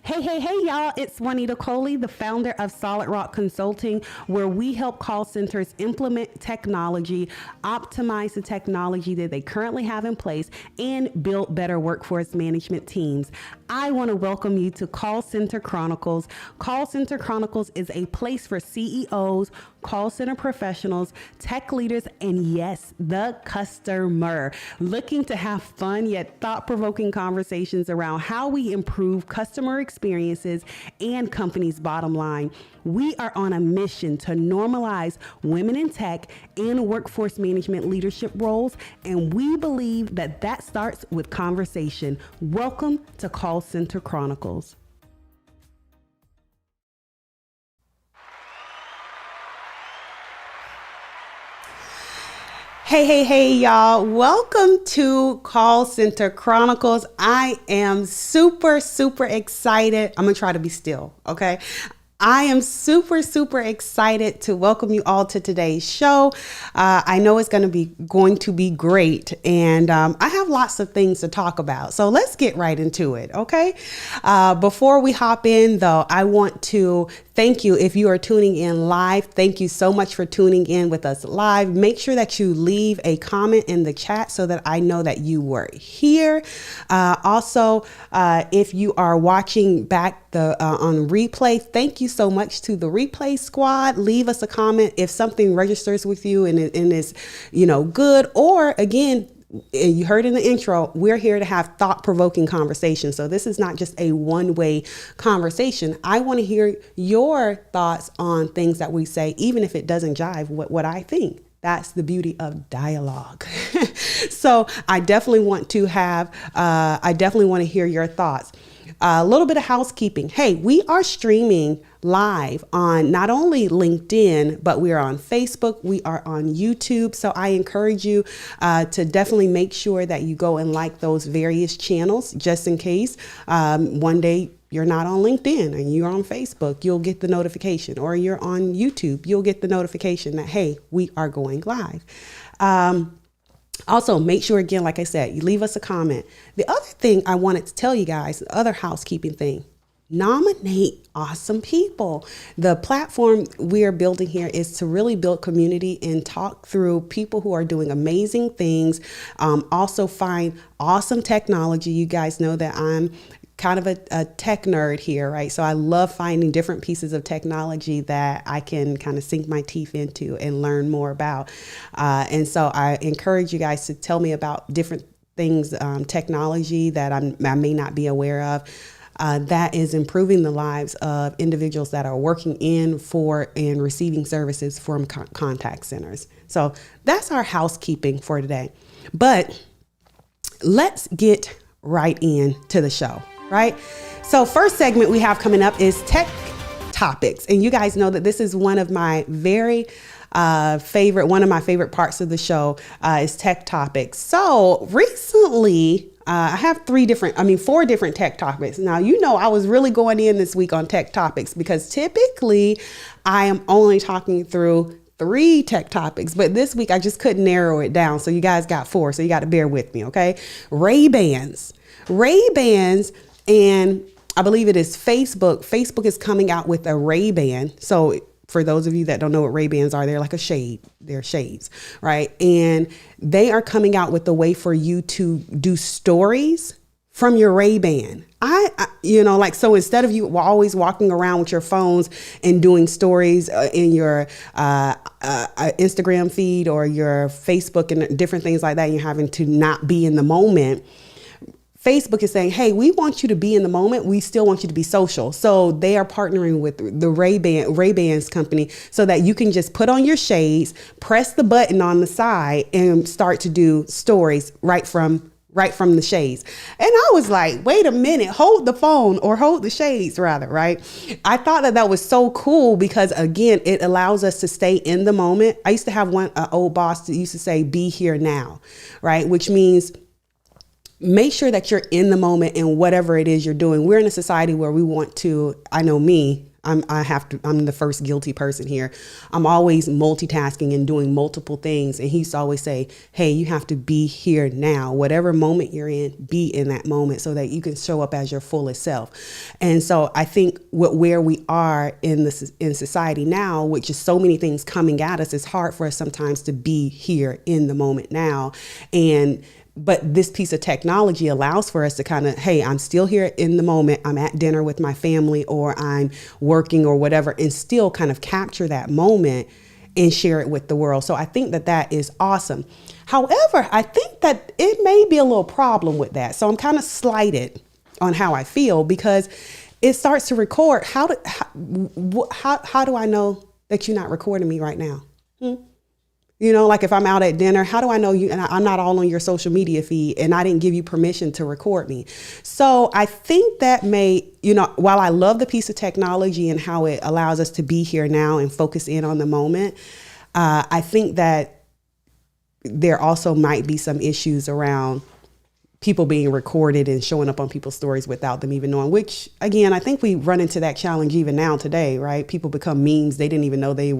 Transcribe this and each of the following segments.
Hey, y'all. It's Juanita Coley, the founder of Solid Rock Consulting, where we help call centers implement technology, optimize the technology that they currently have in place, and build better workforce management teams. I want to welcome you to Call Center Chronicles. Call Center Chronicles is a place for CEOs, call center professionals, tech leaders, and yes, the customer looking to have fun yet thought-provoking conversations around how we improve customer experiences and companies' bottom line. We are on a mission to normalize women in tech and workforce management leadership roles, and we believe that that starts with conversation. Welcome to Call Center Chronicles. Hey, y'all. Welcome to Call Center Chronicles. I am super excited. I'm going to try to be still, okay? I am super excited to welcome you all to today's show. I know it's going to be great, and I have lots of things to talk about. So let's get right into it, okay? Before we hop in, though, I want to thank you if you are tuning in live. Thank you so much for tuning in with us live. Make sure that you leave a comment in the chat so that I know that you were here. Also, if you are watching back on replay, thank you so much to the replay squad. Leave us a comment if something registers with you and is, good. Or again, you heard in the intro, we're here to have thought-provoking conversations. So this is not just a one-way conversation. I want to hear your thoughts on things that we say, even if it doesn't jive with what I think. That's the beauty of dialogue. So I definitely want to hear your thoughts. A little bit of housekeeping. Hey, we are streaming live on not only LinkedIn, but we are on Facebook. We are on YouTube. So I encourage you to definitely make sure that you go and like those various channels, just in case one day you're not on LinkedIn and you're on Facebook, you'll get the notification, or you're on YouTube, you'll get the notification that, hey, we are going live. Also, make sure, again, like I said, you leave us a comment. The other thing I wanted to tell you guys, the other housekeeping thing, nominate awesome people. The platform we are building here is to really build community and talk through people who are doing amazing things. Also find awesome technology. You guys know that I'm kind of a tech nerd here, right? So I love finding different pieces of technology that I can kind of sink my teeth into and learn more about. And so I encourage you guys to tell me about different things, technology that I may not be aware of. That is improving the lives of individuals that are working in, for, and receiving services from contact centers. So that's our housekeeping for today. But let's get right into the show, right? So first segment we have coming up is tech topics. And you guys know that this is one of my favorite parts of the show is tech topics. So recently, I have four different tech topics. Now, I was really going in this week on tech topics because typically I am only talking through 3 tech topics, but this week I just couldn't narrow it down. So you guys got 4, so you got to bear with me, okay? Ray-Bans, and I believe it is Facebook. Facebook is coming out with a Ray-Ban. So for those of you that don't know what Ray-Bans are, they're like a shade. They're shades, right? And they are coming out with a way for you to do stories from your Ray-Ban. So instead of you always walking around with your phones and doing stories in your Instagram feed or your Facebook and different things like that, and you're having to not be in the moment, Facebook is saying, hey, we want you to be in the moment. We still want you to be social. So they are partnering with the Ray-Bans company so that you can just put on your shades, press the button on the side, and start to do stories right from the shades. And I was like, wait a minute, hold the phone, or hold the shades rather, right? I thought that was so cool because, again, it allows us to stay in the moment. I used to have one old boss that used to say, be here now, right? Which means make sure that you're in the moment in whatever it is you're doing. We're in a society where we want to, I know me, I'm the first guilty person here. I'm always multitasking and doing multiple things. And he used to always say, hey, you have to be here now, whatever moment you're in, be in that moment so that you can show up as your fullest self. And so I think where we are in society now, which is so many things coming at us, it's hard for us sometimes to be here in the moment now. But this piece of technology allows for us to kind of, hey, I'm still here in the moment. I'm at dinner with my family, or I'm working or whatever, and still kind of capture that moment and share it with the world. So I think that is awesome. However, I think that it may be a little problem with that. So I'm kind of slighted on how I feel, because it starts to record. How do I know that you're not recording me right now? You know, like if I'm out at dinner, how do I know you? And I'm not all on your social media feed, and I didn't give you permission to record me. So I think that while I love the piece of technology and how it allows us to be here now and focus in on the moment, I think that there also might be some issues around people being recorded and showing up on people's stories without them even knowing, which again, I think we run into that challenge even now today, right? People become memes. They didn't even know they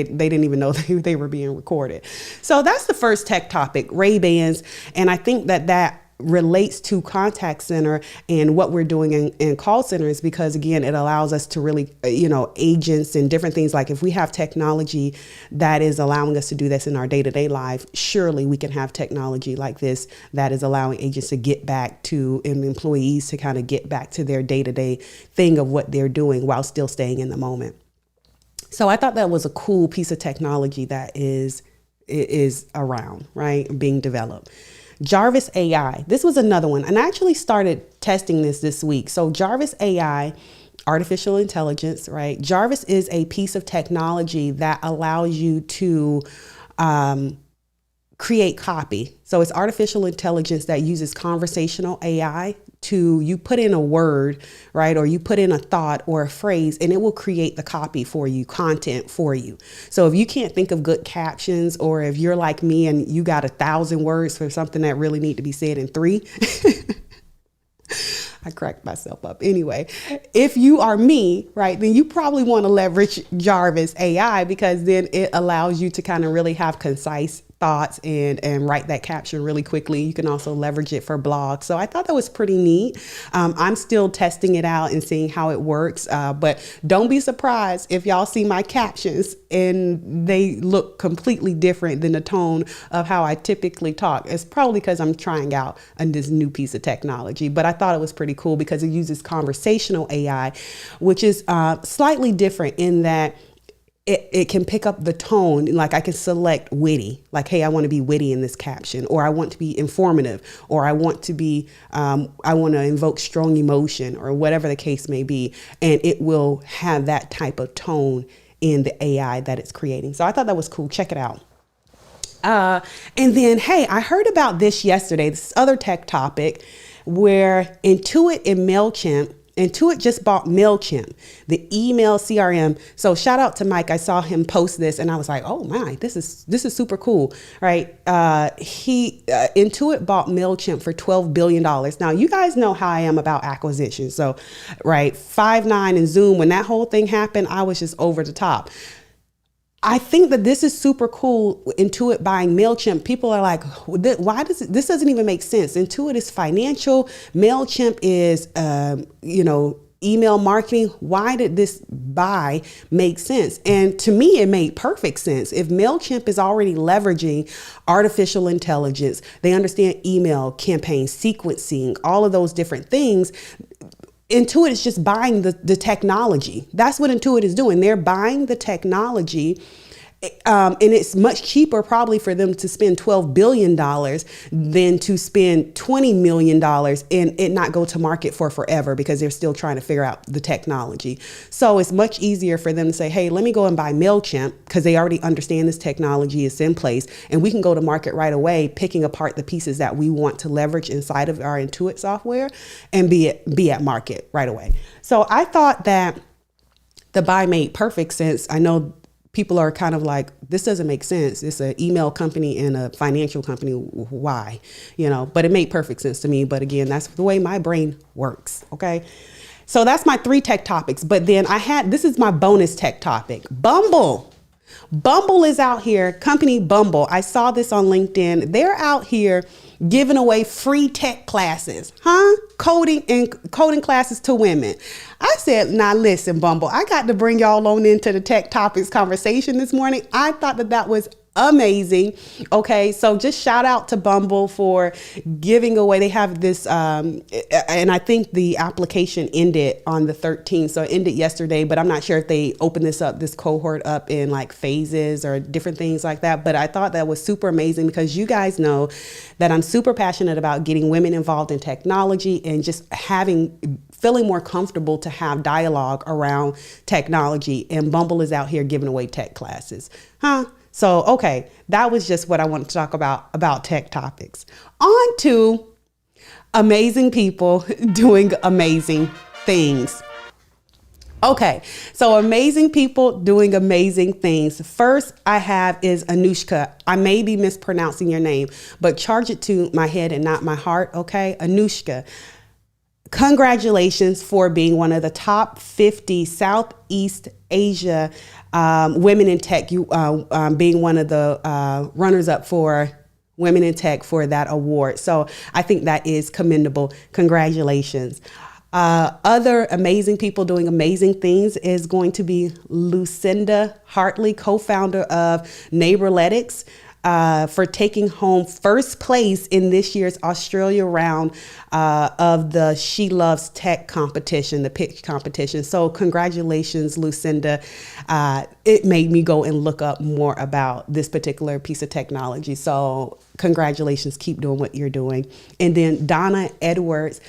didn't even know they were being recorded. So that's the first tech topic, Ray-Bans. And I think that relates to contact center and what we're doing in call centers, because again, it allows us to really, agents and different things. Like if we have technology that is allowing us to do this in our day-to-day life, surely we can have technology like this that is allowing agents to get back to, and employees to kind of get back to their day-to-day thing of what they're doing while still staying in the moment. So I thought that was a cool piece of technology that is around, right, being developed. Jarvis AI. This was another one. And I actually started testing this week. So Jarvis AI, artificial intelligence, right? Jarvis is a piece of technology that allows you to create copy. So it's artificial intelligence that uses conversational AI you put in a word, right? Or you put in a thought or a phrase, and it will create the copy for you, content for you. So if you can't think of good captions, or if you're like me and you got 1,000 words for something that really need to be said in 3, I cracked myself up. Anyway, if you are me, right, then you probably want to leverage Jarvis AI, because then it allows you to kind of really have concise thoughts and write that caption really quickly. You can also leverage it for blogs. So I thought that was pretty neat. I'm still testing it out and seeing how it works. But don't be surprised if y'all see my captions and they look completely different than the tone of how I typically talk. It's probably because I'm trying out this new piece of technology. But I thought it was pretty cool because it uses conversational AI, which is slightly different in that it can pick up the tone. Like I can select witty, like, hey, I want to be witty in this caption, or I want to be informative, or I want to be, I want to invoke strong emotion, or whatever the case may be. And it will have that type of tone in the AI that it's creating. So I thought that was cool. Check it out. And then, hey, I heard about this yesterday, this other tech topic where Intuit and MailChimp, Intuit just bought MailChimp, the email CRM. So shout out to Mike. I saw him post this and I was like, oh my, this is super cool, right? Intuit bought MailChimp for $12 billion. Now you guys know how I am about acquisitions. So, right, Five9 and Zoom, when that whole thing happened, I was just over the top. I think that this is super cool. Intuit buying MailChimp. People are like, why this doesn't even make sense. Intuit is financial. MailChimp is, email marketing. Why did this buy make sense? And to me, it made perfect sense. If MailChimp is already leveraging artificial intelligence, they understand email campaign sequencing, all of those different things. Intuit is just buying the technology. That's what Intuit is doing. They're buying the technology. And it's much cheaper probably for them to spend $12 billion than to spend $20 million and it not go to market for forever, because they're still trying to figure out the technology. So it's much easier for them to say, hey, let me go and buy MailChimp, because they already understand this technology is in place and we can go to market right away, picking apart the pieces that we want to leverage inside of our Intuit software and be at market right away. So I thought that the buy made perfect sense. I know people are kind of like, this doesn't make sense. It's an email company and a financial company. Why? But it made perfect sense to me. But again, that's the way my brain works. Okay. So that's my 3 tech topics. But then this is my bonus tech topic. Bumble. Bumble is out here, company Bumble. I saw this on LinkedIn. They're out here giving away free tech classes, coding classes to women. I said, now listen, Bumble, I got to bring y'all on into the tech topics conversation this morning. I thought that was amazing. Okay, so just shout out to Bumble for giving away. They have this, and I think the application ended on the 13th, so it ended yesterday, but I'm not sure if they opened this cohort up in like phases or different things like that. But I thought that was super amazing because you guys know that I'm super passionate about getting women involved in technology and just feeling more comfortable to have dialogue around technology. And Bumble is out here giving away tech classes, So, okay, that was just what I wanted to talk about tech topics. On to amazing people doing amazing things. Okay, so amazing people doing amazing things. First I have is Anushka. I may be mispronouncing your name, but charge it to my head and not my heart, okay? Anushka. Congratulations for being one of the top 50 Southeast Asia women in tech. You being one of the runners up for women in tech for that award. So I think that is commendable. Congratulations. Other amazing people doing amazing things is going to be Lucinda Hartley, co-founder of Neighborletics. For taking home first place in this year's Australia round of the She Loves Tech competition, the pitch competition. So congratulations, Lucinda. It made me go and look up more about this particular piece of technology. So congratulations, keep doing what you're doing. And then Donna Edwards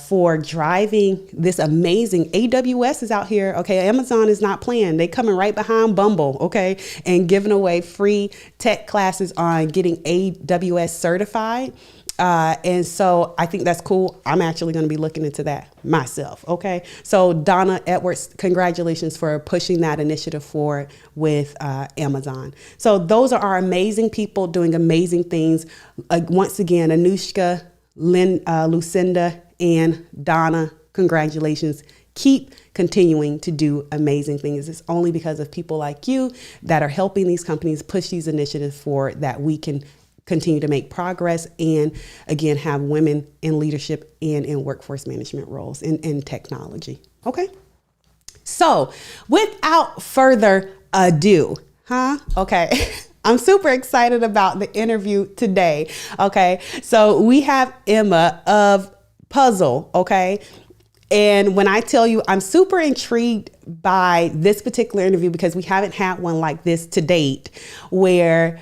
for driving this amazing AWS is out here. Okay, Amazon is not playing. They coming right behind Bumble, okay, and giving away free tech classes on getting AWS certified. And so I think that's cool. I'm actually going to be looking into that myself. Okay. So Donna Edwards, congratulations for pushing that initiative forward with Amazon. So those are our amazing people doing amazing things. Once again, Anushka, Lucinda, and Donna, congratulations. Keep continuing to do amazing things. It's only because of people like you that are helping these companies push these initiatives forward that we can continue to make progress and, again, have women in leadership and in workforce management roles in technology. Okay. So without further ado, okay. I'm super excited about the interview today. Okay. So we have Emma of Puzzle. Okay. And when I tell you, I'm super intrigued by this particular interview because we haven't had one like this to date where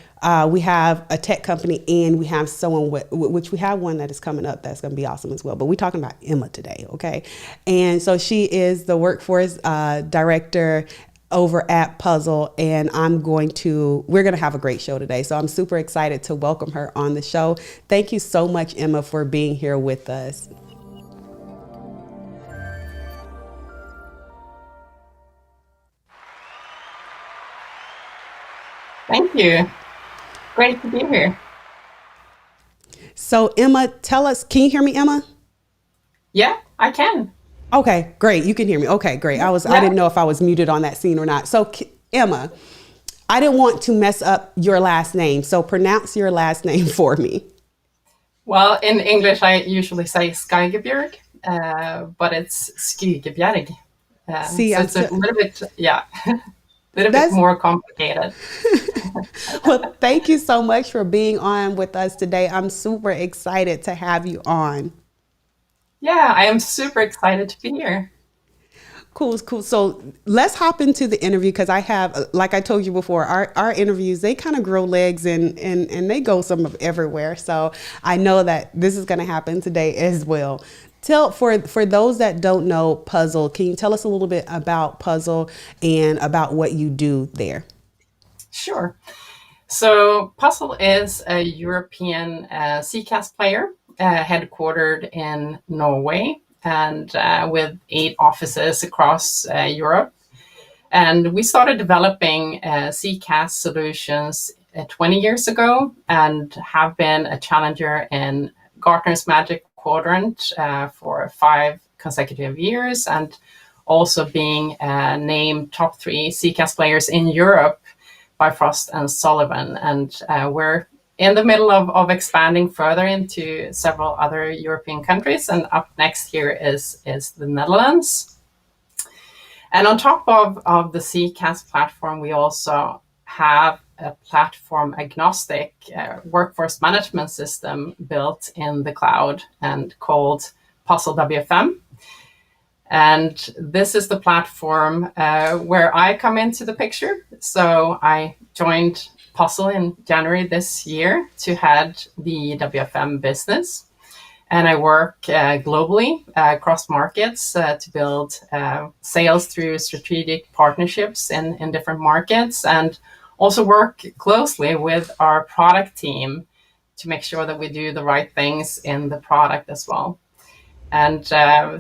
we have a tech company and we have someone which we have one that is coming up that's going to be awesome as well. But we're talking about Emma today, okay? And so she is the workforce director over at Puzzle, and we're going to have a great show today. So I'm super excited to welcome her on the show. Thank you so much, Emma, for being here with us. Thank you. Great to be here. So Emma, tell us, can you hear me, Emma? Yeah, I can. Okay, great. You can hear me. Okay, great. I Yeah. didn't know if I was muted on that scene or not. So Emma, I didn't want to mess up your last name. So pronounce your last name for me. Well, in English, I usually say Skygebjerg, but it's Skygebjerg. See, So it's a little bit, a little bit that's more complicated. well, thank you so much for being on with us today. I'm super excited to have you on. Yeah, I am super excited to be here. Cool, cool. So let's hop into the interview because I have, like I told you before, our interviews, they kind of grow legs and they go some of everywhere. So I know that this is going to happen today as well. For those that don't know Puzzle, can you tell us a little bit about Puzzle and about what you do there? Sure. So Puzzle is a European CCAS player headquartered in Norway and with 8 offices across Europe. And we started developing CCAS solutions 20 years ago and have been a challenger in Gartner's Magic Quadrant for 5 consecutive years, and also being named top 3 CCaaS players in Europe by Frost and Sullivan. And we're in the middle of expanding further into several other European countries. And up next here is the Netherlands. And on top of the CCaaS platform, we also have a platform agnostic workforce management system built in the cloud and called Puzzle WFM. And this is the platform where I come into the picture. So I joined Puzzle in January this year to head the WFM business. And I work globally across markets to build sales through strategic partnerships in different markets, and also work closely with our product team to make sure that we do the right things in the product as well. And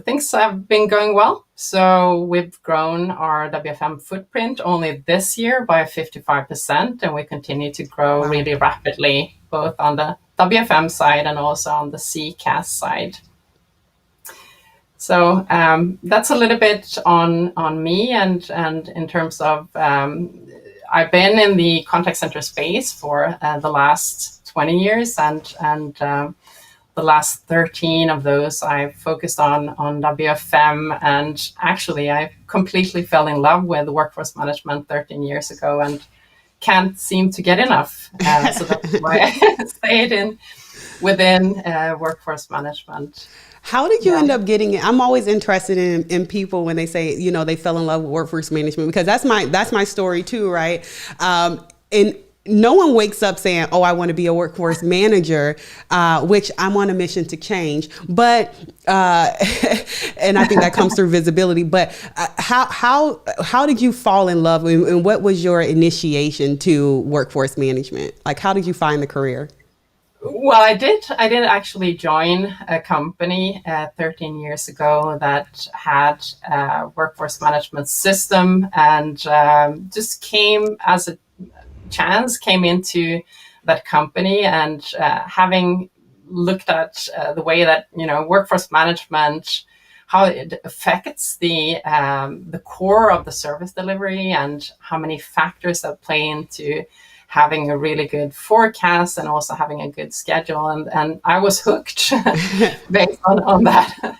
things have been going well. So we've grown our WFM footprint only this year by 55%, and we continue to grow really rapidly, both on the WFM side and also on the CCaaS side. So that's a little bit on me, and in terms of I've been in the contact center space for the last 20 years, and the last 13 of those I focused on WFM, and actually I completely fell in love with workforce management 13 years ago and can't seem to get enough. So that's why I stayed within workforce management. How did you end up getting it? I'm always interested in people when they say, you know, they fell in love with workforce management, because that's my story too, right? And no one wakes up saying, oh, I want to be a workforce manager, which I'm on a mission to change. But, and I think that comes through visibility. But how did you fall in love, and what was your initiation to workforce management? Like, how did you find the career? Well, I did actually join a company 13 years ago that had a workforce management system, and just came as a chance, came into that company, and having looked at the way that, you know, workforce management, how it affects the core of the service delivery, and how many factors that play into having a really good forecast and also having a good schedule, and I was hooked based on that.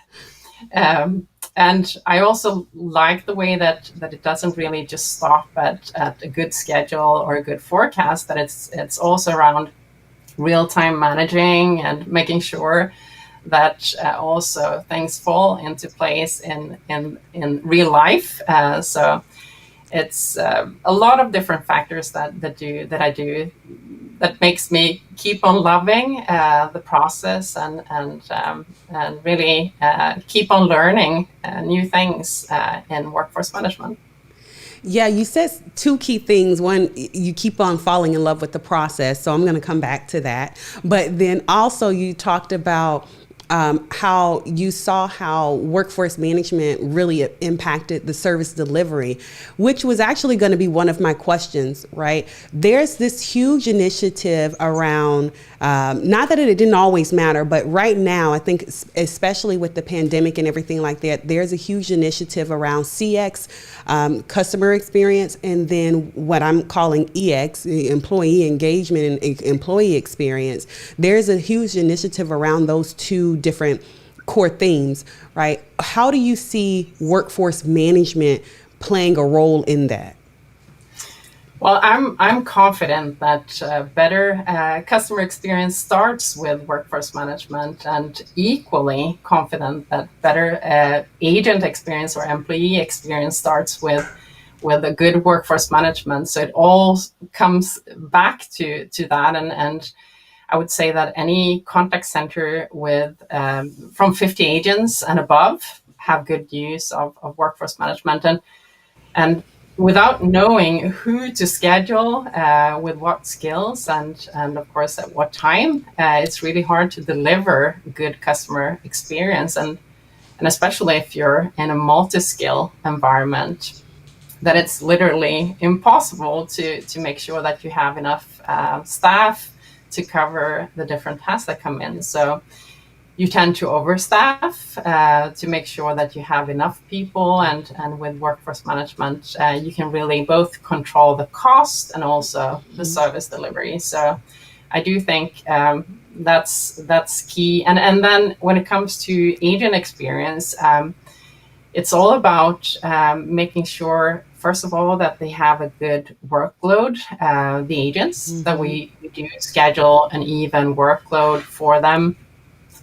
And I also like the way that it doesn't really just stop at a good schedule or a good forecast, that it's also around real-time managing and making sure that also things fall into place in real life. So it's a lot of different factors that I do that makes me keep on loving the process, and really keep on learning new things in workforce management. Yeah, you said 2 key things. One, you keep on falling in love with the process. So I'm going to come back to that. But then also you talked about how you saw how workforce management really impacted the service delivery, which was actually going to be one of my questions, right? There's this huge initiative around, not that it didn't always matter, but right now, I think especially with the pandemic and everything like that, there's a huge initiative around CX, customer experience, and then what I'm calling EX, employee engagement and employee experience. There's a huge initiative around those 2 different core themes, right? How do you see workforce management playing a role in that? Well, I'm confident that better customer experience starts with workforce management, and equally confident that better agent experience or employee experience starts with a good workforce management. So it all comes back to that, and I would say that any contact center with from 50 agents and above have good use of workforce management, and without knowing who to schedule with what skills and of course at what time, it's really hard to deliver good customer experience, and especially if you're in a multi-skill environment, that it's literally impossible to make sure that you have enough staff to cover the different tasks that come in. So you tend to overstaff to make sure that you have enough people. And with workforce management, you can really both control the cost and also the service delivery. So I do think that's key. And then when it comes to agent experience, it's all about making sure, first of all, that they have a good workload, the agents, that we do schedule an even workload for them,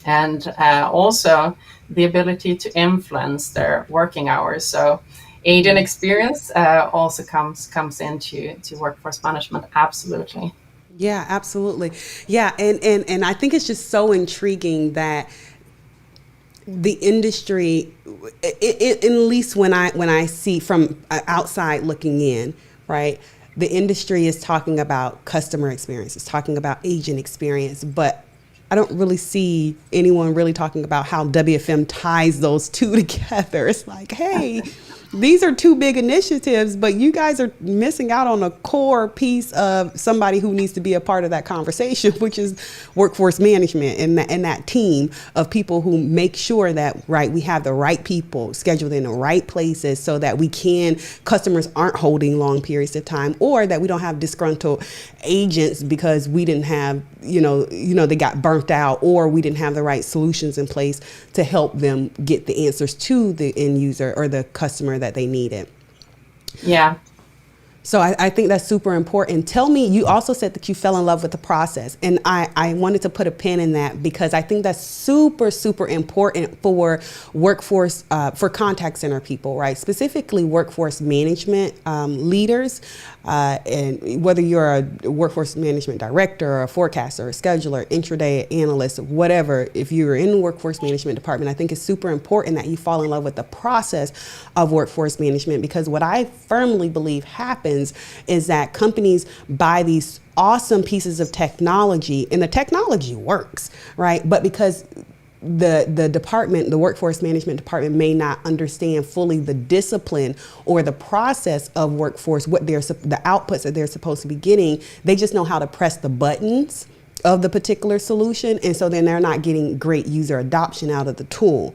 and also the ability to influence their working hours. So agent experience also comes into workforce management. Absolutely. Yeah, absolutely. Yeah, and I think it's just so intriguing that the industry, at least when I see from outside looking in, right? The industry is talking about customer experience, it's talking about agent experience, but I don't really see anyone really talking about how WFM ties those two together. It's like, hey, these are two big initiatives, but you guys are missing out on a core piece of somebody who needs to be a part of that conversation, which is workforce management and that team of people who make sure that, right, we have the right people scheduled in the right places so that customers aren't holding long periods of time, or that we don't have disgruntled agents because we didn't have, they got burnt out, or we didn't have the right solutions in place to help them get the answers to the end user or the customer that they needed. Yeah. So I think that's super important. Tell me, you also said that you fell in love with the process, and I wanted to put a pin in that because I think that's super, super important for workforce, for contact center people, right? Specifically workforce management leaders, and whether you're a workforce management director or a forecaster or a scheduler, intraday analyst, whatever, if you're in the workforce management department, I think it's super important that you fall in love with the process of workforce management, because what I firmly believe happens is that companies buy these awesome pieces of technology and the technology works, right? But because the department, the workforce management department, may not understand fully the discipline or the process of workforce, the outputs that they're supposed to be getting, they just know how to press the buttons of the particular solution. And so then they're not getting great user adoption out of the tool,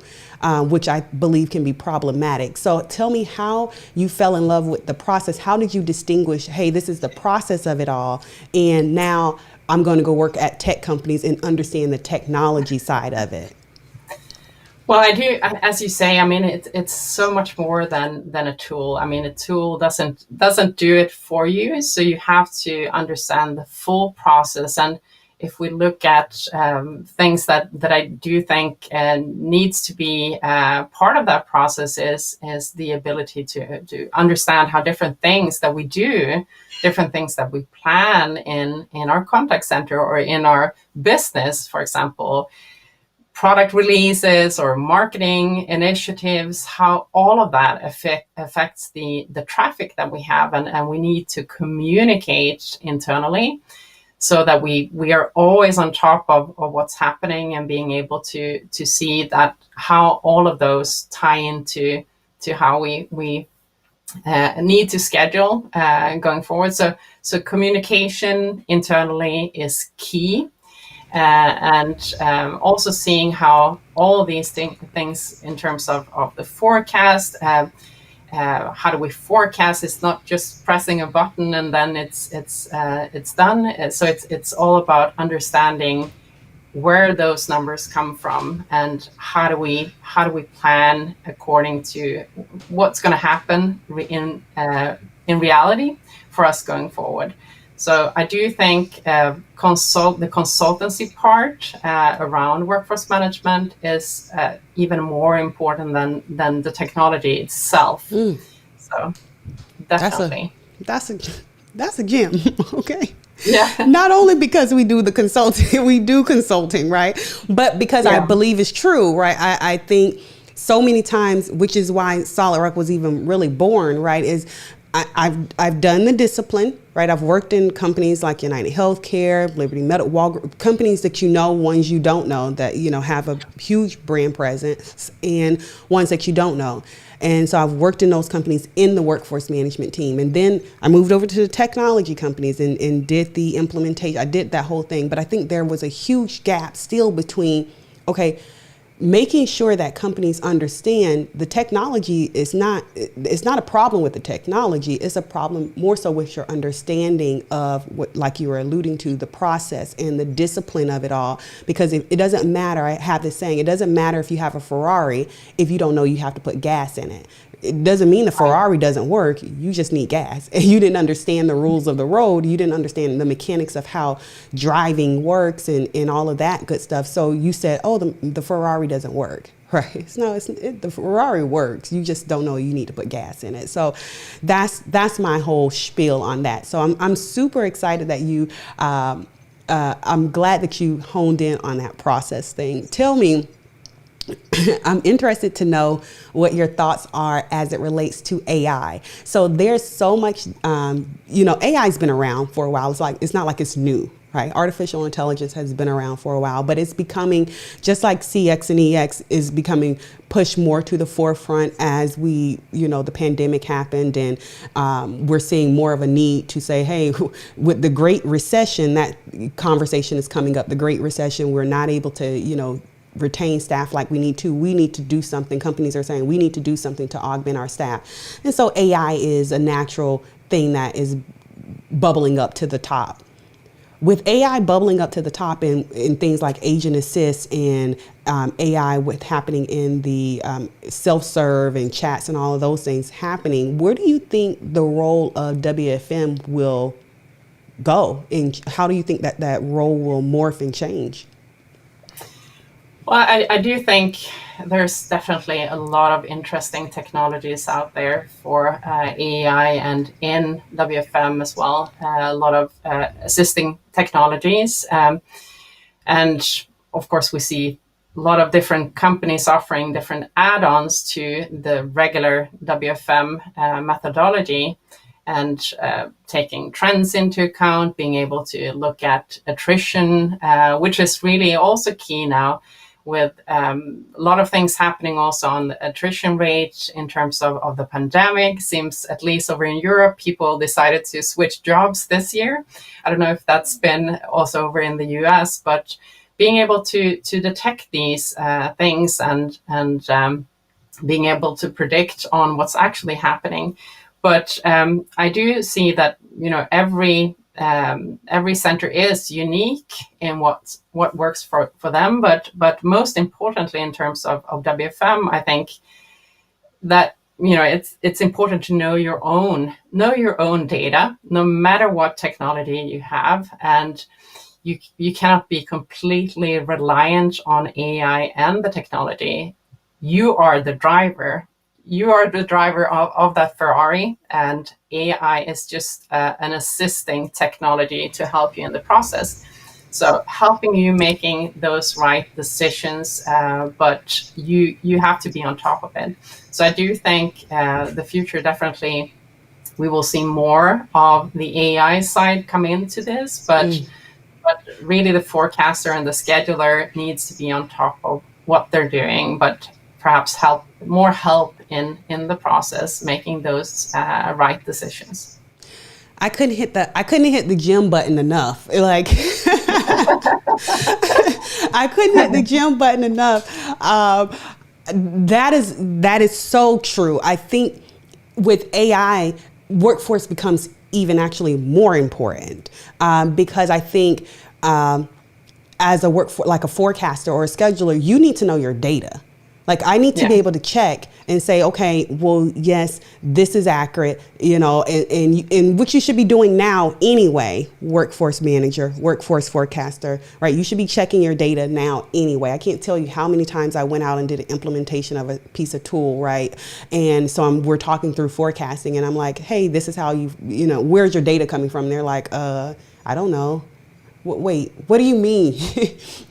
which I believe can be problematic. So tell me how you fell in love with the process. How did you distinguish, hey, this is the process of it all, and now I'm going to go work at tech companies and understand the technology side of it? Well, I do, as you say. I mean, it's so much more than a tool. I mean, a tool doesn't do it for you, so you have to understand the full process. And if we look at things that I do think needs to be part of that process is the ability to understand how different things that we do, different things that we plan in our contact center or in our business, for example, product releases or marketing initiatives, how all of that affects the traffic that we have, and we need to communicate internally so that we are always on top of what's happening and being able to see that how all of those tie into how we need to schedule going forward. So communication internally is key. And also seeing how all these things in terms of the forecast, how do we forecast? It's not just pressing a button and then it's done. So it's all about understanding where those numbers come from and how do we plan according to what's going to happen in reality for us going forward. So I do think the consultancy part around workforce management is even more important than the technology itself. So definitely. That's a gem. Okay. Yeah. Not only because we do consulting, right? But because I believe it's true, right? I think so many times, which is why Solid Rock was even really born, right? Is I've done the discipline, right? I've worked in companies like United Healthcare, Liberty Medical, Walgreens, companies that ones you don't know that, have a huge brand presence, and ones that you don't know. And so I've worked in those companies in the workforce management team. And then I moved over to the technology companies and did the implementation. I did that whole thing. But I think there was a huge gap still between, okay, making sure that companies understand the technology is not, it's not a problem with the technology. It's a problem more so with your understanding of what, like you were alluding to, the process and the discipline of it all. Because it doesn't matter, I have this saying, it doesn't matter if you have a Ferrari if you don't know you have to put gas in it. It doesn't mean the Ferrari doesn't work. You just need gas. And you didn't understand the rules of the road. You didn't understand the mechanics of how driving works and all of that good stuff. So you said, oh, the Ferrari doesn't work. Right? No, the Ferrari works. You just don't know you need to put gas in it. So that's my whole spiel on that. So I'm super excited that you, I'm glad that you honed in on that process thing. Tell me, I'm interested to know what your thoughts are as it relates to AI. So there's so much, AI's been around for a while. It's not like it's new, right? Artificial intelligence has been around for a while, but it's becoming, just like CX and EX is becoming pushed more to the forefront as the pandemic happened, and we're seeing more of a need to say, hey, with the Great Recession, that conversation is coming up. The Great Recession, we're not able to, retain staff like we need to do something. Companies are saying we need to do something to augment our staff. And so AI is a natural thing that is bubbling up to the top. With AI bubbling up to the top and things like agent assist and AI with happening in the self-serve and chats and all of those things happening, where do you think the role of WFM will go? And how do you think that role will morph and change? Well, I do think there's definitely a lot of interesting technologies out there for AI and in WFM as well. A lot of assisting technologies. And of course, we see a lot of different companies offering different add-ons to the regular WFM methodology, and taking trends into account, being able to look at attrition, which is really also key now, with a lot of things happening also on the attrition rate in terms of the pandemic. Seems, at least over in Europe, people decided to switch jobs this year. I don't know if that's been also over in the US, but being able to detect these things and being able to predict on what's actually happening. But I do see that, every center is unique in what works for them, but most importantly in terms of WFM, I think that it's important to know your own data, no matter what technology you have, and you cannot be completely reliant on AI and the technology. You are the driver. You are the driver of that Ferrari, and AI is just an assisting technology to help you in the process. So helping you making those right decisions, but you have to be on top of it. So I do think the future, definitely, we will see more of the AI side come into this, but really the forecaster and the scheduler needs to be on top of what they're doing, but perhaps more help in the process, making those right decisions. I couldn't hit the gym button enough. Like I couldn't hit the gym button enough. That is so true. I think with AI, workforce becomes even actually more important, because I think as a like a forecaster or a scheduler, you need to know your data. Like I need to be able to check and say, okay, well, yes, this is accurate, and what you should be doing now anyway, workforce manager, workforce forecaster, right? You should be checking your data now anyway. I can't tell you how many times I went out and did an implementation of a piece of tool, right? And so we're talking through forecasting and I'm like, hey, this is how where's your data coming from? And they're like, I don't know. Wait, what do you mean?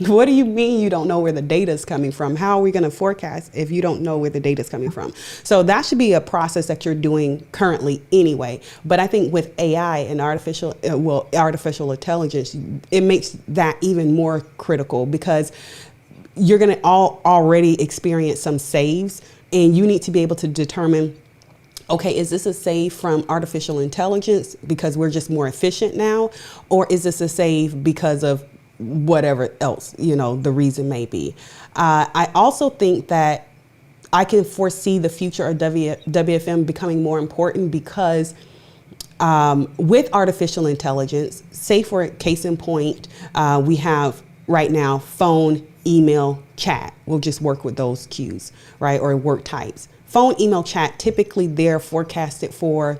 What do you mean you don't know where the data is coming from? How are we going to forecast if you don't know where the data is coming from? So that should be a process that you're doing currently anyway. But I think with AI and artificial intelligence, it makes that even more critical, because you're going to already experience some saves, and you need to be able to determine, okay, is this a save from artificial intelligence because we're just more efficient now? Or is this a save because of whatever else, the reason may be. I also think that I can foresee the future of WFM becoming more important because with artificial intelligence, say for case in point, we have right now phone, email, chat. We'll just work with those cues, right? Or work types. Phone, email, chat, typically they're forecasted for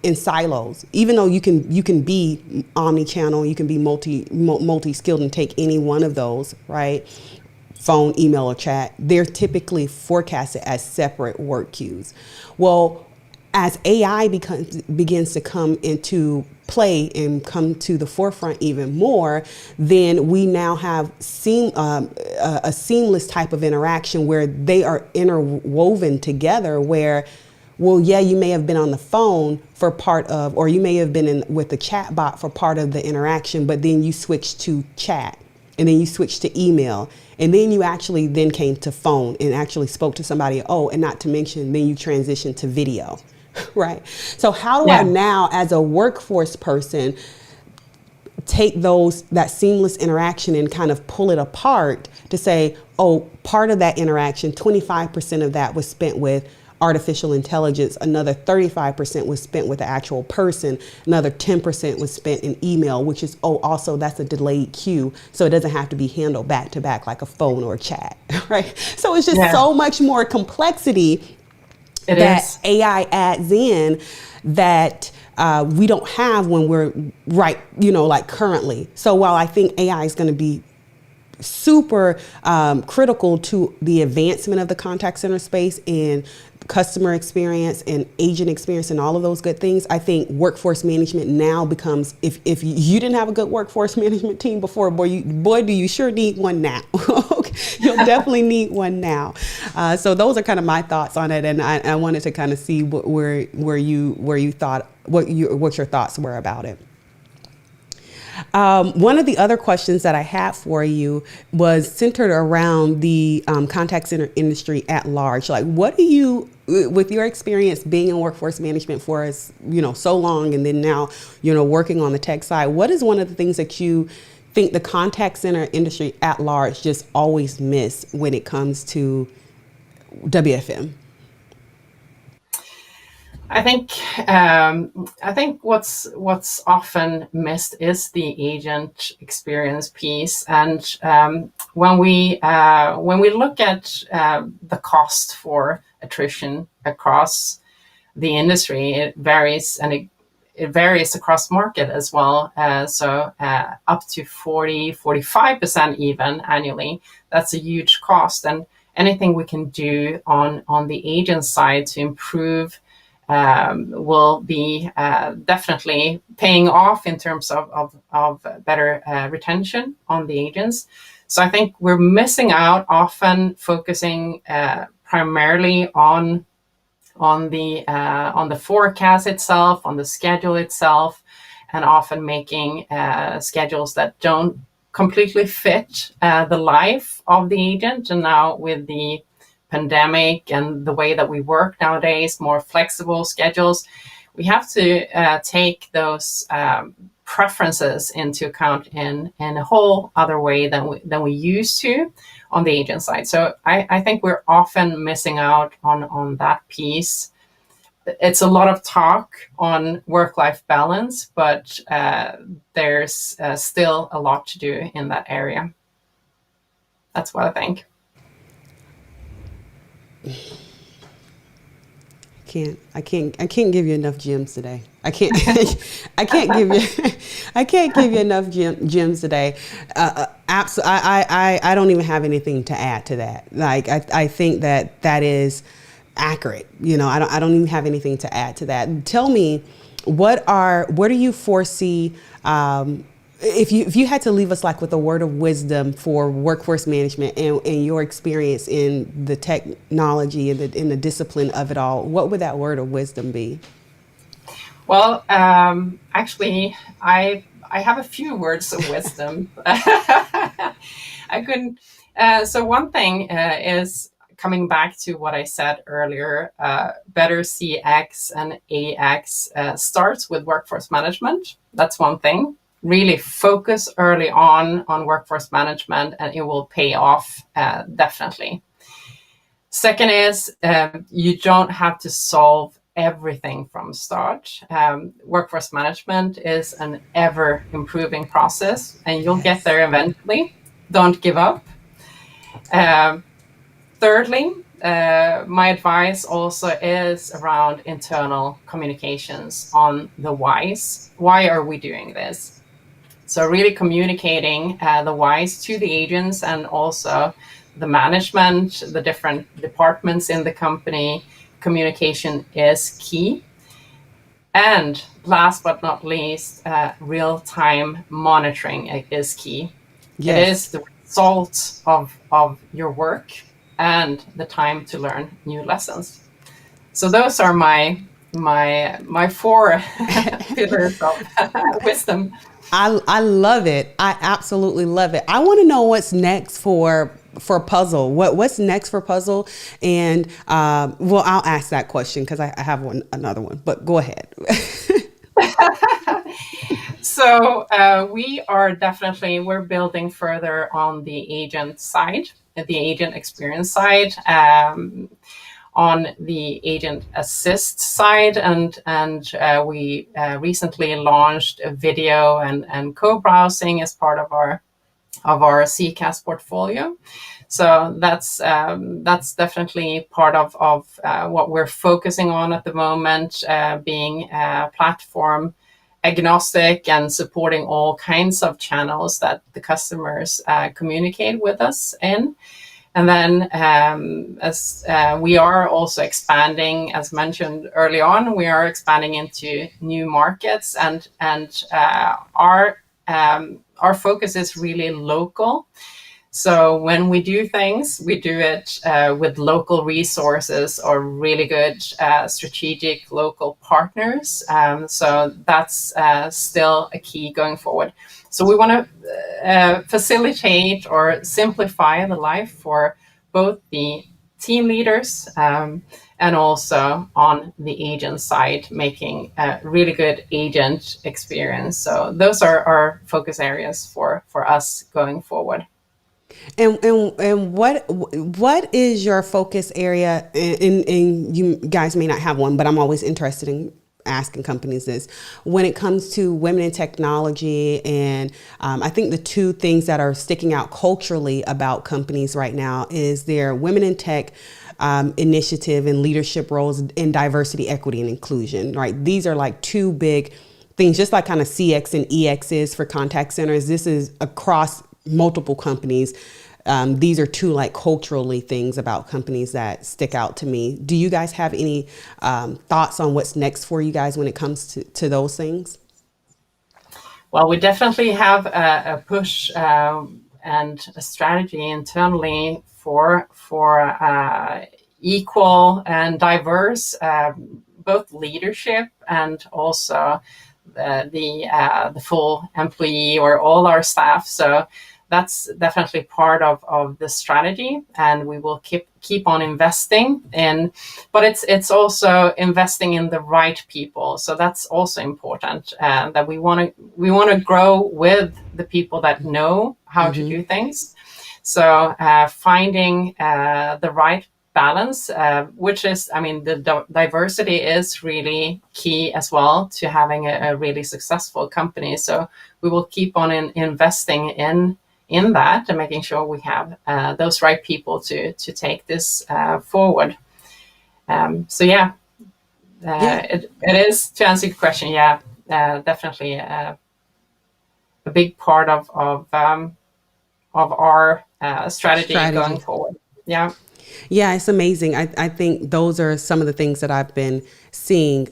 in silos. Even though you can be omni-channel, you can be multi-skilled and take any one of those, right? Phone, email, or chat, they're typically forecasted as separate work queues. Well, as AI begins to come into play and come to the forefront even more, then we now have a seamless type of interaction where they are interwoven together where, well, yeah, you may have been on the phone for part of, or you may have been with the chat bot for part of the interaction, but then you switched to chat and then you switched to email. And then you actually then came to phone and actually spoke to somebody. Oh, and not to mention, then you transitioned to video, right? So how do I now, as a workforce person, take that seamless interaction and kind of pull it apart to say, oh, part of that interaction, 25% of that was spent with artificial intelligence, another 35% was spent with the actual person, another 10% was spent in email, which is, also that's a delayed queue, so it doesn't have to be handled back to back like a phone or a chat, right? So it's just so much more complexity that AI adds in that we don't have when we're like currently. So while I think AI is going to be super critical to the advancement of the contact center space and customer experience and agent experience and all of those good things, I think workforce management now becomes, if you didn't have a good workforce management team before, boy, do you sure need one now. You'll definitely need one now. So those are kind of my thoughts on it, and I wanted to kind of see where you thought what your thoughts were about it. One of the other questions that I had for you was centered around the contact center industry at large. Like, what do you, with your experience being in workforce management for so long, and then now, working on the tech side, what is one of the things that you think the contact center industry at large just always miss when it comes to WFM? I think what's often missed is the agent experience piece, and when we look at the cost for attrition across the industry, it varies, and it varies across market as well. So up to 45% even annually. That's a huge cost, and anything we can do on the agent side to improve will be definitely paying off in terms of better retention on the agents. So I think we're missing out, often focusing primarily on the forecast itself, on the schedule itself, and often making schedules that don't completely fit the life of the agent. And now with the pandemic and the way that we work nowadays, more flexible schedules, we have to take those preferences into account in a whole other way than we used to on the agent side. So I think we're often missing out on that piece. It's a lot of talk on work-life balance, but there's still a lot to do in that area. That's what I think. I can't give you enough gems today. I can't give you enough gems today. I don't even have anything to add to that. Like, I think that is accurate. I don't even have anything to add to that. Tell me, what do you foresee, if you had to leave us like with a word of wisdom for workforce management and your experience in the technology and in the discipline of it all, what would that word of wisdom be? Well, actually, I have a few words of wisdom. I couldn't. So one thing is coming back to what I said earlier. Better CX and AX starts with workforce management. That's one thing. really focus early on workforce management, and it will pay off definitely. Second is you don't have to solve everything from start. Workforce management is an ever improving process, and you'll get Yes. there eventually. Don't give up. Um, Thirdly, my advice also is around internal communications on the whys. Why are we doing this? So really communicating the whys to the agents and also the management, the different departments in the company. Communication is key. And last but not least, real-time monitoring is key. It is Yes. the result of your work and the time to learn new lessons. So those are my four pillars of wisdom. I love it. I absolutely love it. I want to know what's next for Puzzle. What's next for Puzzle? And well, I'll ask that question because I have another one. But go ahead. So we are definitely we're building further on the agent side, the agent experience side. On the agent assist side, and we recently launched a video and co-browsing as part of our CCAS portfolio. So that's definitely part of what we're focusing on at the moment, being platform agnostic and supporting all kinds of channels that the customers communicate with us in. And then as we are also expanding, as mentioned early on, we are expanding into new markets, and our focus is really local. So when we do things, we do it with local resources or really good strategic local partners. So that's still a key going forward. So we want to facilitate or simplify the life for both the team leaders and also on the agent side, making a really good agent experience. So those are our focus areas for us going forward. And what is your focus area? And you guys may not have one, but I'm always interested in asking companies this when it comes to women in technology. And I think the two things that are sticking out culturally about companies right now is their women in tech initiative and leadership roles in diversity, equity, and inclusion. Right, these are like two big things, just like kind of CX and EX is for contact centers. This is across multiple companies. These are two like culturally things about companies that stick out to me. Do you guys have any thoughts on what's next for you guys when it comes to those things? Well, we definitely have a push and a strategy internally for equal and diverse both leadership and also the full employee or all our staff. So that's definitely part of the strategy, and we will keep on investing in. But it's also investing in the right people. So that's also important. That we want to grow with the people that know how to do things. So finding the right balance, which is, I mean, the diversity is really key as well to having a really successful company. So we will keep on investing in that and making sure we have those right people to take this forward. So yeah, Yeah. it is, to answer your question. Yeah, definitely a big part of our strategy going Strategy. forward. Yeah. Yeah, it's amazing. I think those are some of the things that I've been seeing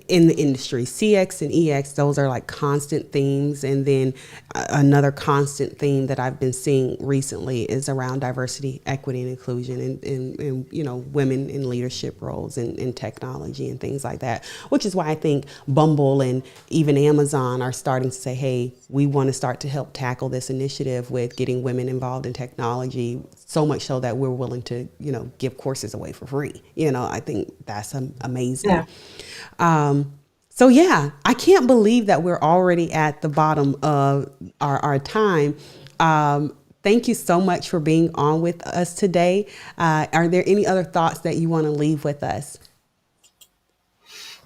in the industry. CX and EX, those are like constant themes. And then another constant theme that I've been seeing recently is around diversity, equity, and inclusion, and you know, women in leadership roles in technology and things like that. Which is why I think Bumble and even Amazon are starting to say, hey, we want to start to help tackle this initiative with getting women involved in technology, so much so that we're willing to, you know, give courses away for free. You know, I think that's amazing. Yeah. So So yeah, I can't believe that we're already at the bottom of our time. Thank you so much for being on with us today. Are there any other thoughts that you want to leave with us?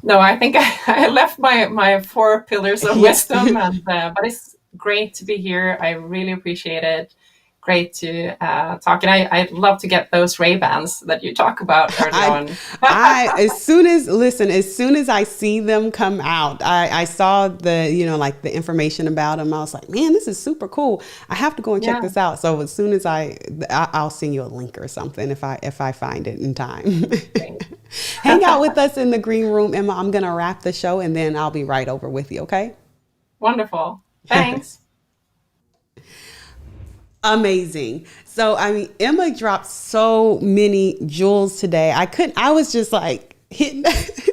No, I think I left my four pillars of Yeah. wisdom, and but it's great to be here. I really appreciate it. Great to talk, and I'd love to get those Ray-Bans that you talk about early I, on. as soon as I see them come out, I saw the, like the information about them. I was like, man, this is super cool. I have to go and check Yeah, this out. So as soon as I'll send you a link or something if I find it in time. great. Hang out with us in the green room, Emma. I'm going to wrap the show and then I'll be right over with you. Okay. Wonderful. Thanks. Amazing. So, I mean, Emma dropped so many jewels today. I was just like hitting,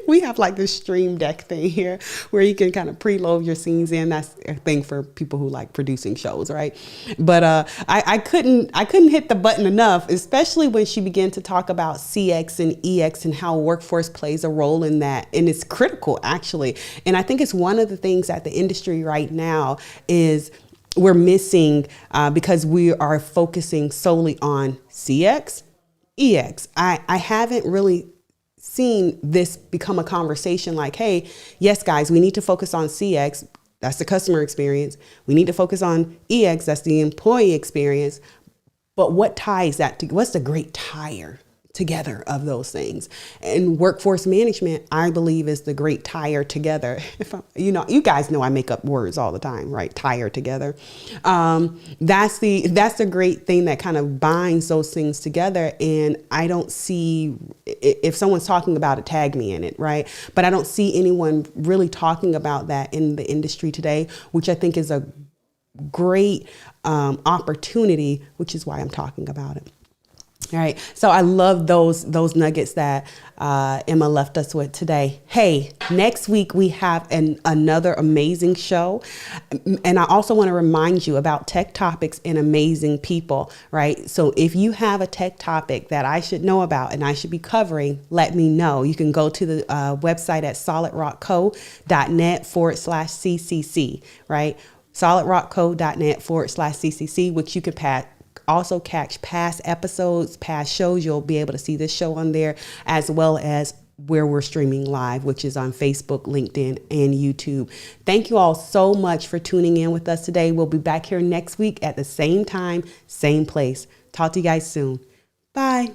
we have like this stream deck thing here where you can kind of preload your scenes in. That's a thing for people who like producing shows, right? But I couldn't hit the button enough, especially when she began to talk about CX and EX and how workforce plays a role in that. And it's critical, actually. And I think it's one of the things that the industry right now is we're missing because we are focusing solely on CX, EX. I haven't really seen this become a conversation like, hey, yes, guys, we need to focus on CX. That's the customer experience. We need to focus on EX. That's the employee experience. But what ties that to, what's the great tire together of those things? And workforce management, I believe, is the great tire together. You guys know I make up words all the time, right? Tire together. That's the great thing that kind of binds those things together. And I don't see, if someone's talking about it, tag me in it, right? But I don't see anyone really talking about that in the industry today, which I think is a great opportunity, which is why I'm talking about it. All right. So I love those nuggets that Emma left us with today. Hey, next week we have another amazing show. And I also want to remind you about tech topics and amazing people, right? So if you have a tech topic that I should know about and I should be covering, let me know. You can go to the website at solidrockco.net/CCC, right? solidrockco.net/CCC, which you could also catch past episodes, past shows. You'll be able to see this show on there, as well as where we're streaming live, which is on Facebook, LinkedIn, and YouTube. Thank you all so much for tuning in with us today. We'll be back here next week at the same time, same place. Talk to you guys soon. Bye.